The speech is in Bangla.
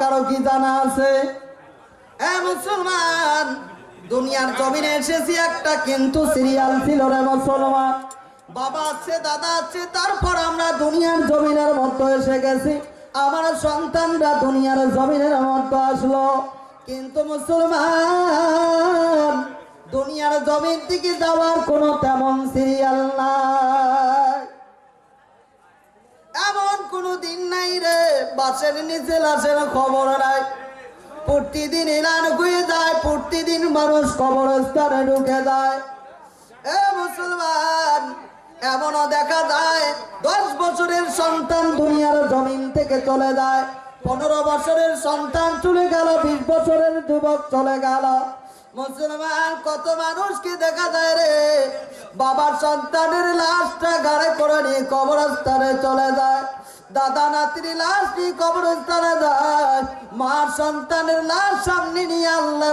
কারো কি জানা আছে? মুসলমান, দুনিয়ার জমিনে এসেছি একটা, কিন্তু সিরিয়াল ছিল রে মুসলমান। বাবা আছে, দাদা আছে, তারপর আমরা দুনিয়ার জমিনের মধ্যে এসে গেছি। আমার সন্তানরা দুনিয়ার জমিনের মধ্যে আসলো, কিন্তু মুসলমান দুনিয়ার জমিন থেকে যাওয়ার কোনো তেমন সিরিয়াল নাই। এমন কোনো দিন নাই রে বাসের নিচে লাশের খবর নাই। প্রতিদিন এলান হয়ে যায়, প্রতিদিন মানুষ কবরস্থানে ঢুকে যায়। মুসলমান, এমনও দেখা যায় 10 বছরের সন্তান দুনিয়ার জমিন থেকে চলে যায়, 15 বছরের সন্তান চলে গেল, 20 বছরের যুবক চলে গেল। মুসলমান, কত মানুষকে দেখা যায় রে বাবার সন্তানের লাশটা গাড়ি করে নিয়ে কবরস্থানে চলে যায়, দাদা নাতির লাশ নিয়ে কবরস্থানে যায়, মার সন্তানের লাশ সামনে নিয়ে আল্লাহ